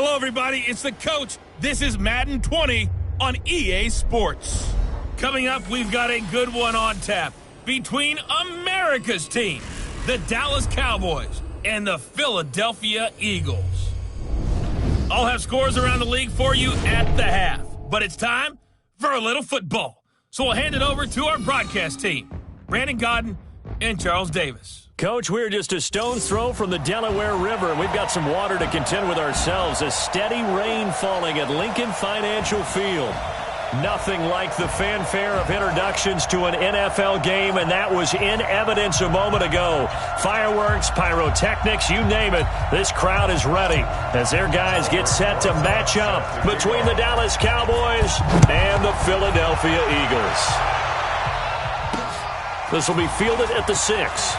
Hello, everybody. It's the coach. This is Madden 20 on EA Sports. Coming up, we've got a good one on tap between America's team, the Dallas Cowboys, and the Philadelphia Eagles. I'll have scores around the league for you at the half, but it's time for a little football. So we'll hand it over to our broadcast team, Brandon Godden and Charles Davis. Coach, we're just a stone's throw from the Delaware River, and we've got some water to contend with ourselves. A steady rain falling at Lincoln Financial Field. Nothing like the fanfare of introductions to an NFL game, and that was in evidence a moment ago. Fireworks, pyrotechnics, you name it. This crowd is ready as their guys get set to match up between the Dallas Cowboys and the Philadelphia Eagles. This will be fielded at the 6.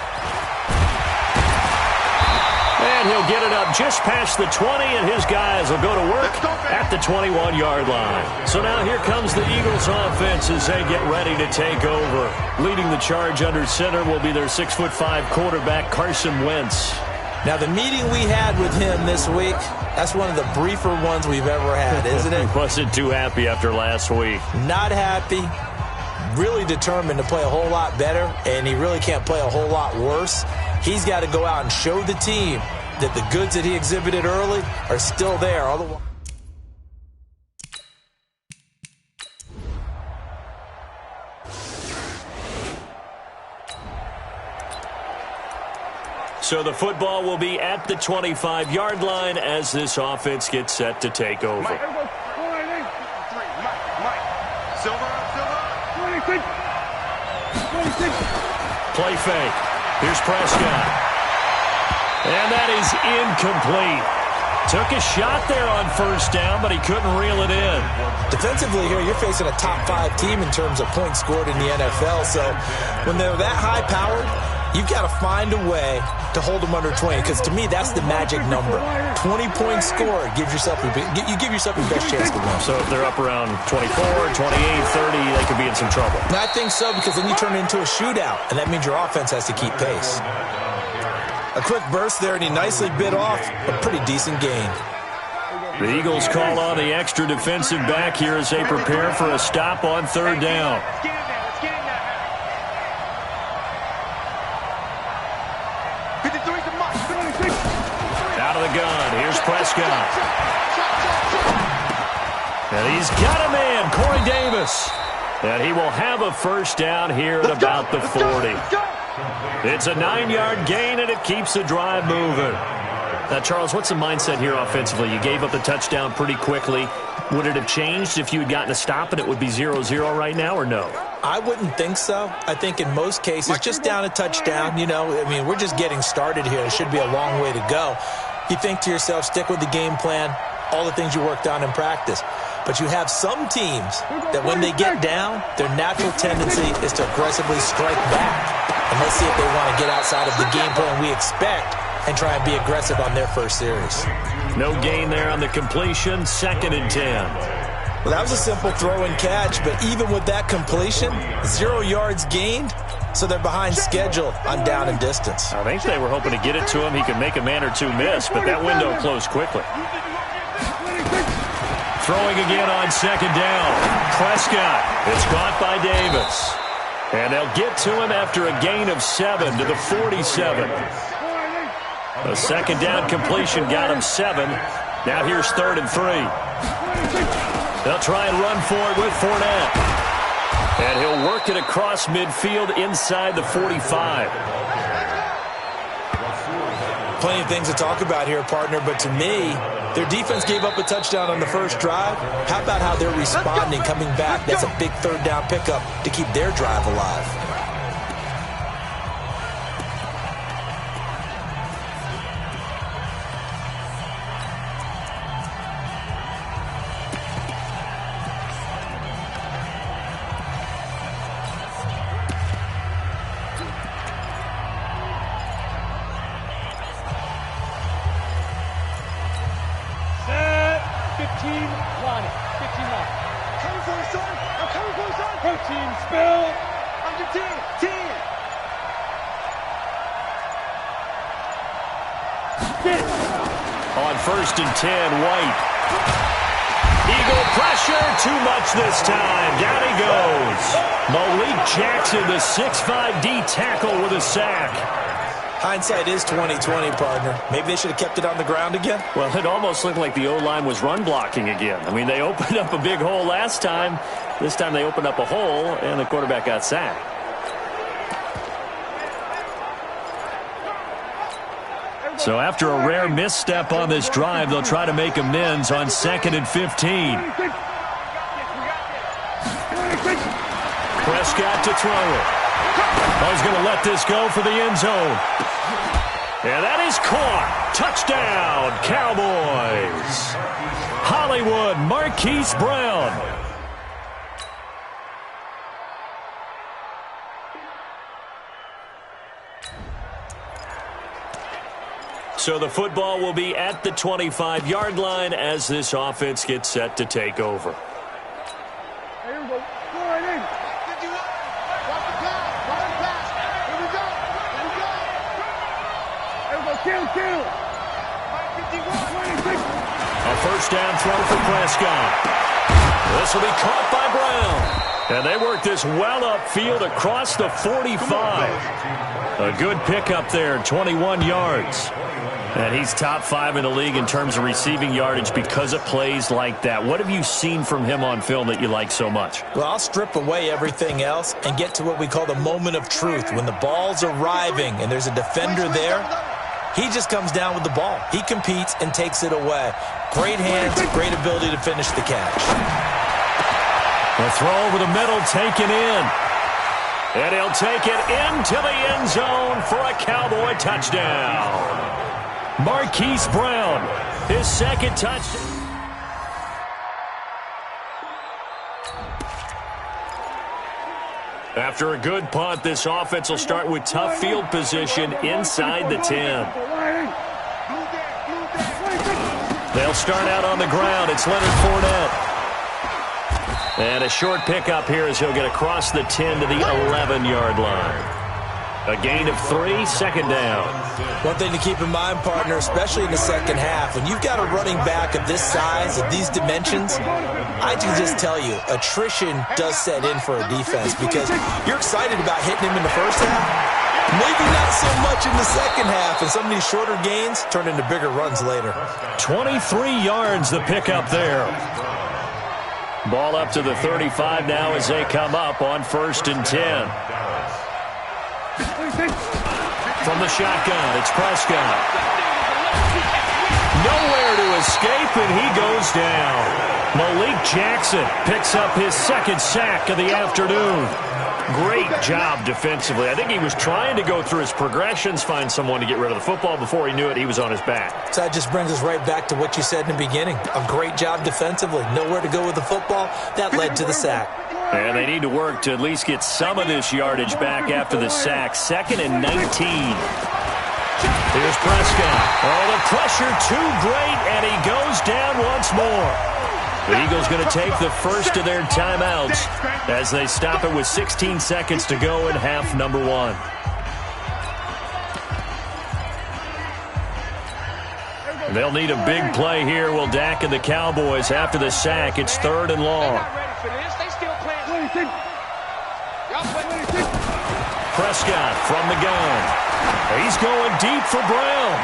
And he'll get it up just past the 20, and his guys will go to work at the 21-yard line. So now here comes the Eagles offense as they get ready to take over. Leading the charge under center will be their 6'5" quarterback, Carson Wentz. Now, the meeting we had with him this week, that's one of the briefer ones we've ever had, isn't it? Wasn't too happy after last week. Not happy. Really determined to play a whole lot better, and he really can't play a whole lot worse. He's got to go out and show the team that the goods that he exhibited early are still there. Otherwise, so the football will be at the 25-yard line as this offense gets set to take over. Mike. Silver. 26. Play fake. Here's Prescott. And that is incomplete. Took a shot there on first down, but he couldn't reel it in. defensively here, you're facing a top 5 team in terms of points scored in the NFL. So when they're that high-powered, you've got to find a way to hold them under 20, because to me, that's the magic number. 20 points scored, you give yourself your best chance to win. So if they're up around 24, 28, 30, they could be in some trouble. And I think so, because then you turn it into a shootout, and that means your offense has to keep pace. A quick burst there, and he nicely bit off a pretty decent gain. The Eagles call on the extra defensive back here as they prepare for a stop on third down. Out of the gun, here's Prescott. And he's got a man, Corey Davis. And he will have a first down here at about the 40. It's a 9-yard gain, and it keeps the drive moving. Now, Charles, what's the mindset here offensively? You gave up the touchdown pretty quickly. Would it have changed if you had gotten a stop and it would be 0-0 right now, or no? I wouldn't think so. I think in most cases, just down a touchdown, you know, I mean, we're just getting started here. It should be a long way to go. You think to yourself, stick with the game plan, all the things you worked on in practice. But you have some teams that when they get down, their natural tendency is to aggressively strike back. And let's see if they want to get outside of the game plan we expect and try and be aggressive on their first series. No gain there on the completion, 2nd and 10. Well, that was a simple throw and catch, but even with that completion, 0 yards gained, so they're behind schedule on down and distance. I think they were hoping to get it to him. He could make a man or two miss, but that window closed quickly. Throwing again on 2nd down. Prescott. It's caught by Davis. And they'll get to him after a gain of 7 to the 47. A 2nd down completion got him 7. Now here's 3rd and 3. They'll try and run for it with Fournette. And he'll work it across midfield inside the 45. Plenty of things to talk about here, partner, but to me, their defense gave up a touchdown on the first drive. How about how they're responding, coming back? That's a big 3rd down pickup to keep their drive alive. On 1st and 10, White. Eagle pressure, too much this time. Down he goes. Malik Jackson, the 6'5" D tackle with a sack. Hindsight is 20/20, partner. Maybe they should have kept it on the ground again. Well, it almost looked like the O-line was run blocking again. I mean, they opened up a big hole last time. This time they opened up a hole, and the quarterback got sacked. So after a rare misstep on this drive, they'll try to make amends on 2nd and 15. Prescott to throw it. He's going to let this go for the end zone. And that is caught. Touchdown, Cowboys. Hollywood, Marquise Brown. So the football will be at the 25-yard line as this offense gets set to take over. Here we go. Go right in. 51. Watch the pass. Watch the pass. Here we go. Here we go. Here we go. Kill. 51. A first down throw for Prescott. This will be caught by Brown. And they work this well upfield across the 45. A good pickup there, 21 yards. And he's top 5 in the league in terms of receiving yardage because of plays like that. What have you seen from him on film that you like so much? Well, I'll strip away everything else and get to what we call the moment of truth. When the ball's arriving and there's a defender there, he just comes down with the ball. He competes and takes it away. Great hands, great ability to finish the catch. The throw over the middle taken in. And he'll take it into the end zone for a Cowboy touchdown. Marquise Brown, his second touchdown. After a good punt, this offense will start with tough field position inside the 10. They'll start out on the ground. It's Leonard Fournette. And a short pickup here as he'll get across the 10 to the 11-yard line. A gain of 3, second down. One thing to keep in mind, partner, especially in the second half, when you've got a running back of this size, of these dimensions, I can just tell you, attrition does set in for a defense because you're excited about hitting him in the first half. Maybe not so much in the second half, and some of these shorter gains turn into bigger runs later. 23 yards the pickup there. Ball up to the 35 now as they come up on 1st and 10. From the shotgun, it's Prescott. Nowhere to escape, and he goes down. Malik Jackson picks up his second sack of the afternoon. Great job defensively. I think he was trying to go through his progressions, find someone to get rid of the football. Before he knew it, he was on his back. So that just brings us right back to what you said in the beginning. A great job defensively. Nowhere to go with the football. That led to the sack. And they need to work to at least get some of this yardage back after the sack. 2nd and 19. Here's Prescott. Oh, the pressure too great, and he goes down once more. The Eagles going to take the first of their timeouts as they stop it with 16 seconds to go in half number 1. They'll need a big play here, will Dak and the Cowboys after the sack. It's 3rd and long. Prescott from the gun. He's going deep for Brown.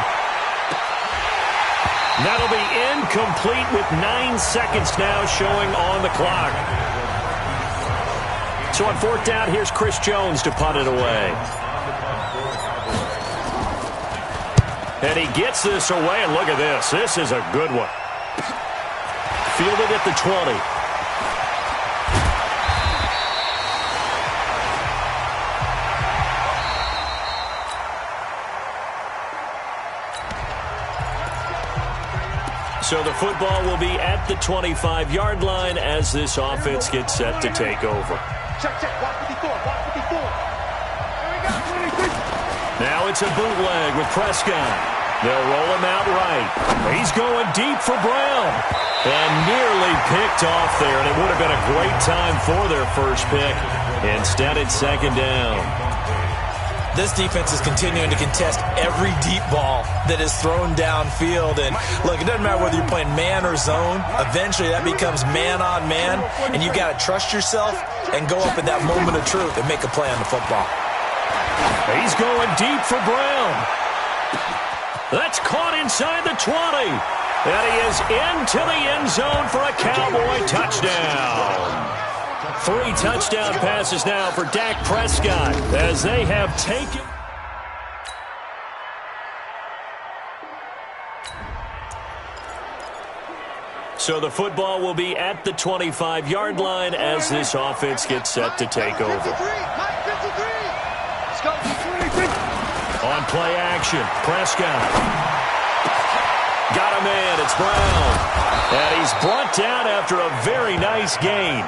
That'll be incomplete with 9 seconds now showing on the clock. So on 4th down, here's Chris Jones to punt it away. And he gets this away, and look at this. This is a good one. Fielded at the 20. So the football will be at the 25-yard line as this offense gets set to take over. Now it's a bootleg with Prescott. They'll roll him out right. He's going deep for Brown. And nearly picked off there, and it would have been a great time for their first pick. Instead, it's 2nd down. this defense is continuing to contest every deep ball that is thrown downfield. And look, it doesn't matter whether you're playing man or zone. Eventually that becomes man on man, and you got to trust yourself and go up at that moment of truth and make a play on the football. He's going deep for Brown. That's caught inside the 20. And he is into the end zone for a Cowboy touchdown. 3 touchdown passes now for Dak Prescott as they have taken. So the football will be at the 25-yard line as this offense gets set to take over. On play action, Prescott. Got a man, it's Brown. And he's brought down after a very nice gain.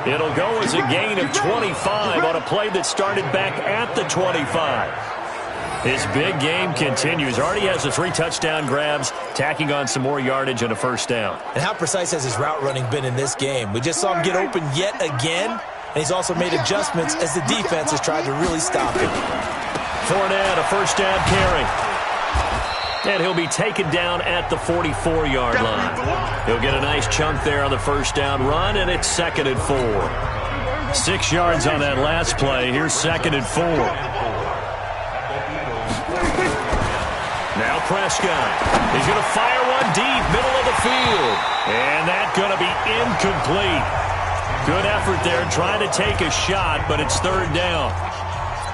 It'll go as a gain of 25 on a play that started back at the 25. His big game continues. Already has the 3 touchdown grabs, tacking on some more yardage and a first down. And how precise has his route running been in this game? We just saw him get open yet again, and he's also made adjustments as the defense has tried to really stop him. Fournette, a first down carry. And he'll be taken down at the 44-yard line. He'll get a nice chunk there on the first down run, and it's 2nd and 4. 6 yards on that last play. Here's 2nd and 4. Now Prescott. He's going to fire one deep, middle of the field. And that's going to be incomplete. Good effort there trying to take a shot, but it's 3rd down.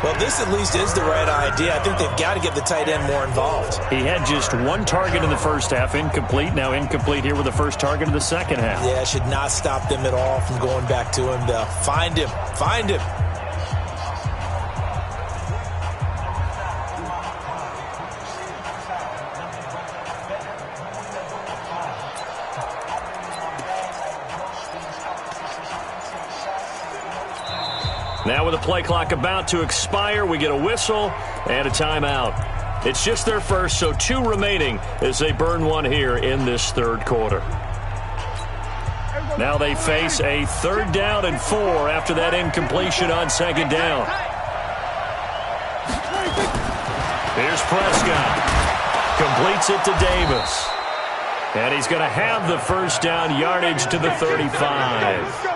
Well, this at least is the right idea. I think they've got to get the tight end more involved. He had just 1 target in the first half, incomplete. Now incomplete here with the first target in the second half. Yeah, it should not stop them at all from going back to him to find him. Find him. Now with the play clock about to expire, we get a whistle and a timeout. It's just their first, so 2 remaining as they burn 1 here in this 3rd quarter. Now they face a 3rd down and 4 after that incompletion on 2nd down. Here's Prescott. Completes it to Davis. And he's going to have the first down, yardage to the 35.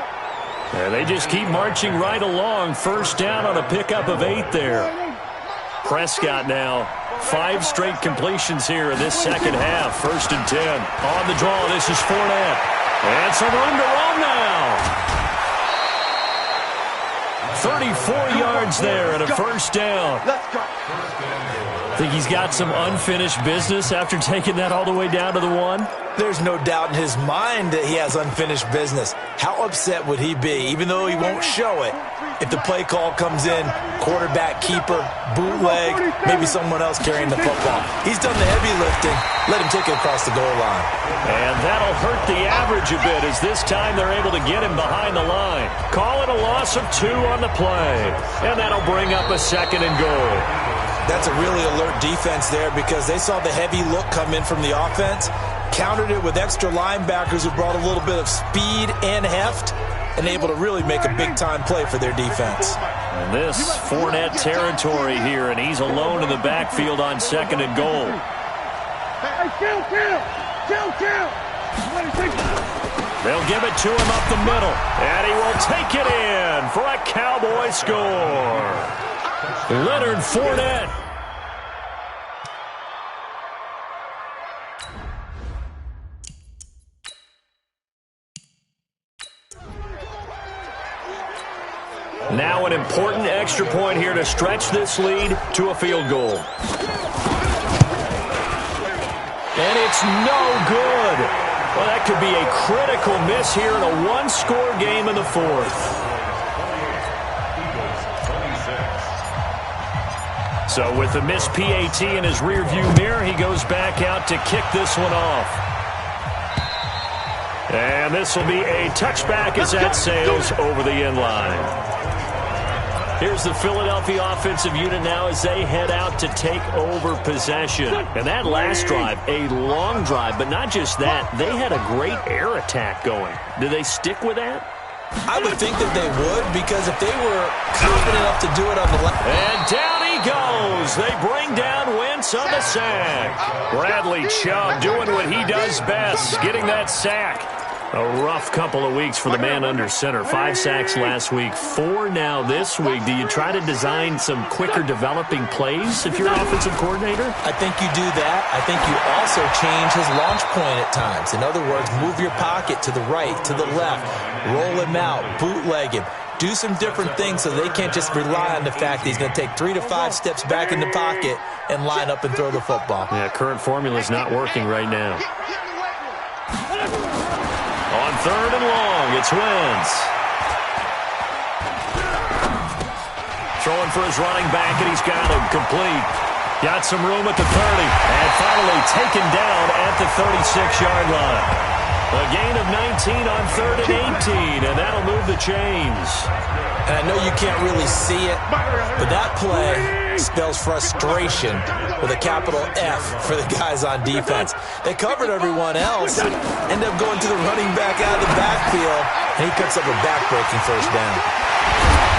And they just keep marching right along. First down on a pickup of 8 there. Prescott now, 5 straight completions here in this second half. 1st and 10. On the draw, this is Fournette. And some room to roam now. 34 yards there and a first down. Think he's got some unfinished business after taking that all the way down to the 1? There's no doubt in his mind that he has unfinished business. How upset would he be, even though he won't show it, if the play call comes in, quarterback, keeper, bootleg, maybe someone else carrying the football. He's done the heavy lifting. Let him take it across the goal line. And that'll hurt the average a bit as this time they're able to get him behind the line. Call it a loss of 2 on the play. And that'll bring up a 2nd and goal. That's a really alert defense there because they saw the heavy look come in from the offense, countered it with extra linebackers who brought a little bit of speed and heft, and able to really make a big-time play for their defense. And this Fournette territory here, and he's alone in the backfield on 2nd and goal. They'll give it to him up the middle, and he will take it in for a Cowboy score. Leonard Fournette. Now an important extra point here to stretch this lead to a field goal. And it's no good. Well, that could be a critical miss here in a 1-score game in the 4th. So with the missed PAT in his rearview mirror, he goes back out to kick this one off. And this will be a touchback as that sails over the end line. Here's the Philadelphia offensive unit now as they head out to take over possession. And that last drive, a long drive, but not just that. They had a great air attack going. Do they stick with that? I would think that they would, because if they were confident enough to do it on the left. And down he goes. They bring down Wentz on the sack. Bradley Chubb doing what he does best, getting that sack. A rough couple of weeks for the man under center. 5 sacks last week, 4 now this week. Do you try to design some quicker developing plays if you're an offensive coordinator? I think you do that. I think you also change his launch point at times. In other words, move your pocket to the right, to the left, roll him out, bootleg him. Do some different things so they can't just rely on the fact that he's going to take 3 to 5 steps back in the pocket and line up and throw the football. Yeah, current formula is not working right now. On 3rd and long, it's Wentz. Throwing for his running back, and he's got him complete. Got some room at the 30, and finally taken down at the 36-yard line. A gain of 19 on 3rd and 18, and that'll move the chains. And I know you can't really see it, but that play spells frustration with a capital F for the guys on defense. They covered everyone else, end up going to the running back out of the backfield, and he picks up a back-breaking first down.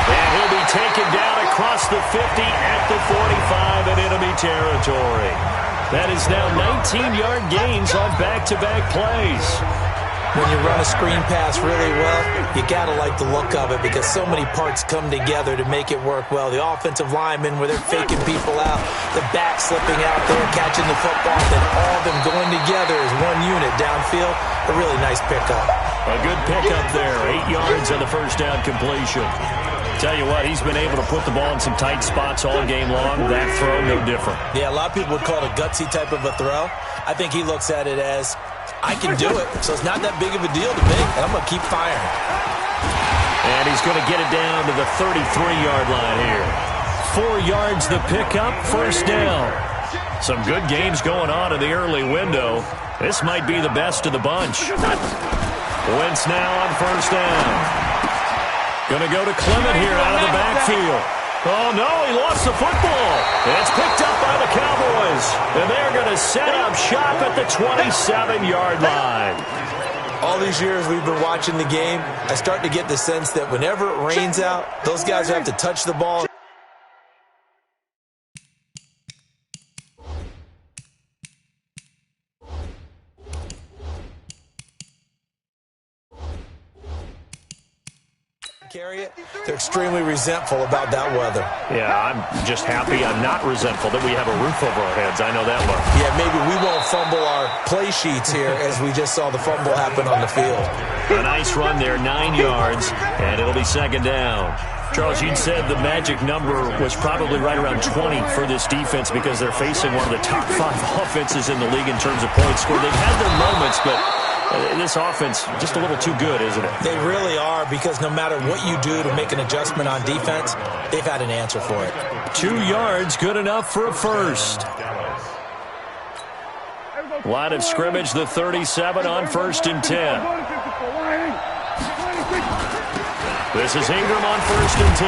And he'll be taken down across the 50 at the 45 in enemy territory. That is now 19-yard gains on back-to-back plays. When you run a screen pass really well, you got to like the look of it because so many parts come together to make it work well. The offensive linemen where they're faking people out, the back slipping out there, catching the football, then all of them going together as one unit downfield. A really nice pickup. A good pickup there. 8 yards on the first down completion. Tell you what, he's been able to put the ball in some tight spots all game long. That throw, no different. Yeah, a lot of people would call it a gutsy type of a throw. I think he looks at it as, I can do it, so it's not that big of a deal to me, and I'm going to keep firing. And he's going to get it down to the 33-yard line here. 4 yards the pickup, first down. Some good games going on in the early window. This might be the best of the bunch. Wentz now on first down. Going to go to Clement here out of the backfield. Oh, no, he lost the football. It's picked up by the Cowboys. And they're going to set up shop at the 27-yard line. All these years we've been watching the game, I start to get the sense that whenever it rains out, those guys have to touch the ball. Carry it. They're extremely resentful about that weather. Yeah, I'm just happy I'm not resentful that we have a roof over our heads. I know that look. Yeah, maybe we won't fumble our play sheets here as we just saw the fumble happen on the field. A nice run there, 9 yards, and it'll be second down. Charles, you'd said the magic number was probably right around 20 for this defense because they're facing one of the top 5 offenses in the league in terms of points scored. They've had their moments, but this offense just a little too good, isn't it? They really are, because no matter what you do to make an adjustment on defense, they've had an answer for it. 2 yards, good enough for a first. Line of scrimmage, the 37 on 1st and 10. This is Ingram on 1st and 10.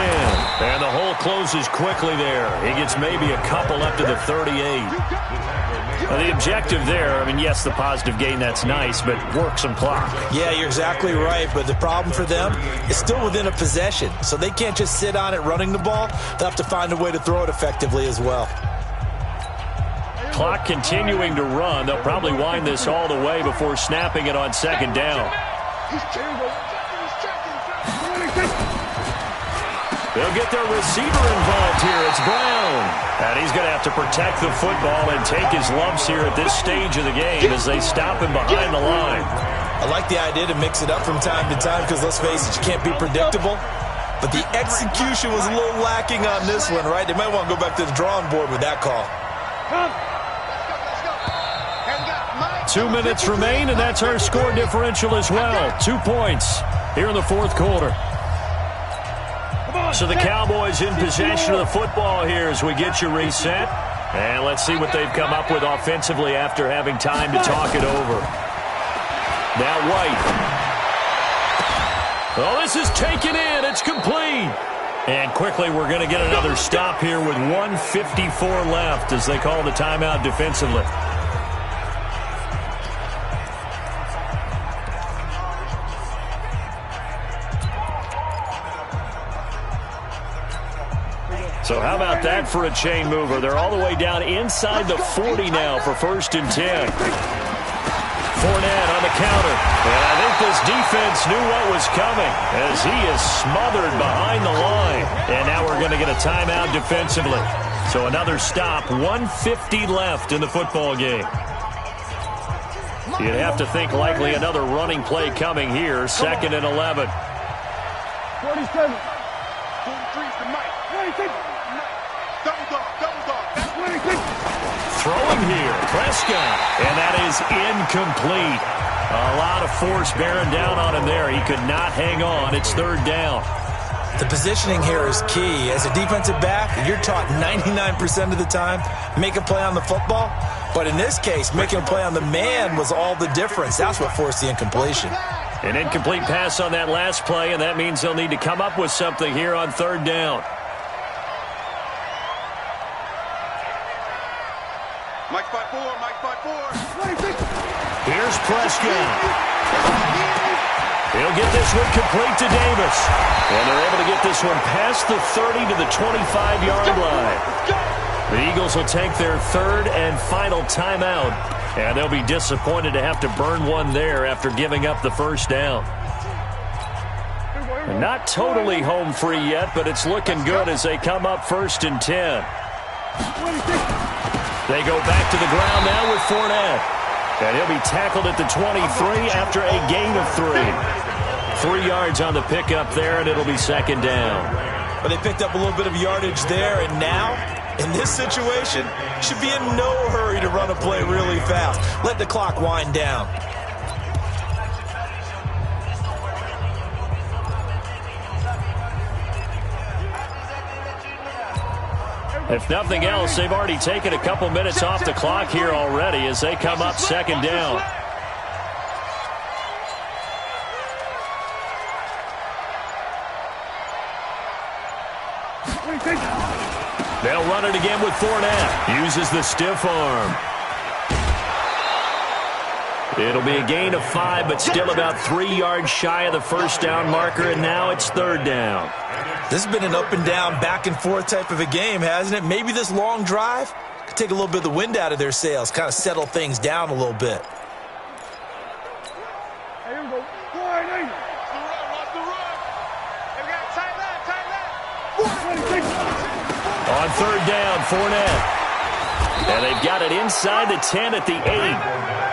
And the hole closes quickly there. He gets maybe a couple up to the 38. The objective there, I mean, yes, the positive gain, that's nice, but work some clock. Yeah, you're exactly right, but the problem for them is still within a possession, so they can't just sit on it running the ball. They'll have to find a way to throw it effectively as well. Clock continuing to run. They'll probably wind this all the way before snapping it on second down. They'll get their receiver involved here. It's Brown. And he's going to have to protect the football and take his lumps here at this stage of the game as they stop him behind the line. I like the idea to mix it up from time to time because, let's face it, you can't be predictable. But the execution was a little lacking on this one, right? They might want to go back to the drawing board with that call. 2 minutes remain, and that's our score differential as well. 2 points here in the fourth quarter. So the Cowboys in possession of the football here as we get you reset. And let's see what they've come up with offensively after having time to talk it over. Now White. Oh, this is taken in. It's complete. And quickly we're going to get another stop here with 1:54 left as they call the timeout defensively. So how about that for a chain mover? They're all the way down inside the 40 now for 1st and 10. Fournette on the counter. And I think this defense knew what was coming as he is smothered behind the line. And now we're going to get a timeout defensively. So another stop, 1:50 left in the football game. You'd have to think likely another running play coming here, 2nd and 11. 47. 43's the mic. 26. Double dog. That's 26. Throwing here, Prescott, and that is incomplete. A lot of force bearing down on him there. He could not hang on. It's 3rd down. The positioning here is key. As a defensive back, you're taught 99% of the time, make a play on the football. But in this case, making a play on the man was all the difference. That's what forced the incompletion. An incomplete pass on that last play, and that means they'll need to come up with something here on 3rd down. Mike 5-4. Here's Prescott. He'll get this one complete to Davis. And they're able to get this one past the 30 to the 25-yard line. The Eagles will take their 3rd and final timeout. And they'll be disappointed to have to burn one there after giving up the 1st down. Not totally home free yet, but it's looking good as they come up 1st and 10. They go back to the ground now with Fournette. And he'll be tackled at the 23 after a gain of 3. 3 yards on the pickup there, and it'll be 2nd down. But they picked up a little bit of yardage there, and now, in this situation, should be in no hurry to run a play really fast. Let the clock wind down. If nothing else, they've already taken a couple minutes off the clock here already as they come up 2nd down. They'll run it again with Fournette. Uses the stiff arm. It'll be a gain of 5, but still about 3 yards shy of the 1st down marker, and now it's 3rd down. This has been an up-and-down, back-and-forth type of a game, hasn't it? Maybe this long drive could take a little bit of the wind out of their sails, kind of settle things down a little bit. Here we go. 4-8. Watch the run. Hey, we got tight line. On 3rd down, Fournette. And they've got it inside the 10 at the 8.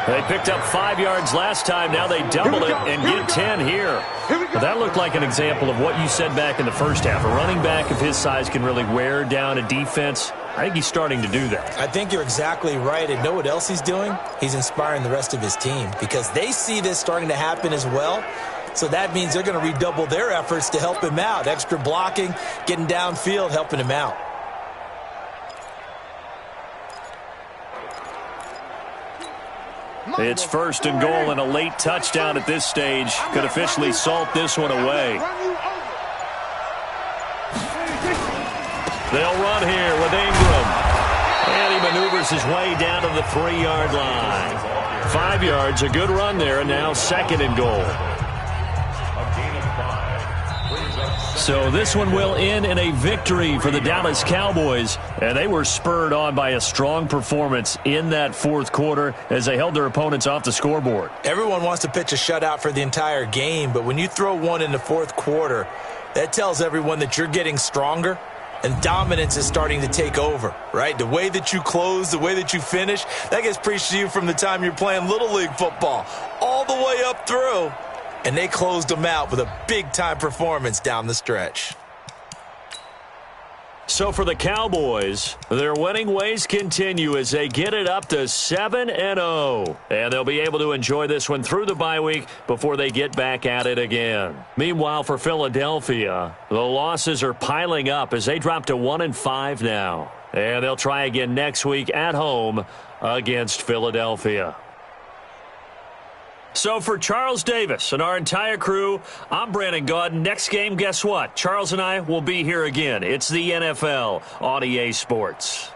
They picked up 5 yards last time. Now they double it and get 10 here. Well, that looked like an example of what you said back in the first half. A running back of his size can really wear down a defense. I think he's starting to do that. I think you're exactly right. And know what else he's doing? He's inspiring the rest of his team because they see this starting to happen as well. So that means they're going to redouble their efforts to help him out. Extra blocking, getting downfield, helping him out. It's 1st and goal and a late touchdown at this stage. Could officially salt this one away. They'll run here with Ingram. And he maneuvers his way down to the 3-yard line. 5 yards, a good run there, and now 2nd and goal. So this one will end in a victory for the Dallas Cowboys. And they were spurred on by a strong performance in that 4th quarter as they held their opponents off the scoreboard. Everyone wants to pitch a shutout for the entire game, but when you throw one in the 4th quarter, that tells everyone that you're getting stronger and dominance is starting to take over, right? The way that you close, the way that you finish, that gets preached to you from the time you're playing Little League football all the way up through. And they closed them out with a big-time performance down the stretch. So for the Cowboys, their winning ways continue as they get it up to 7-0. And they'll be able to enjoy this one through the bye week before they get back at it again. Meanwhile, for Philadelphia, the losses are piling up as they drop to 1-5 now. And they'll try again next week at home against Philadelphia. So for Charles Davis and our entire crew, I'm Brandon Gaudin. Next game, guess what? Charles and I will be here again. It's the NFL on EA Sports.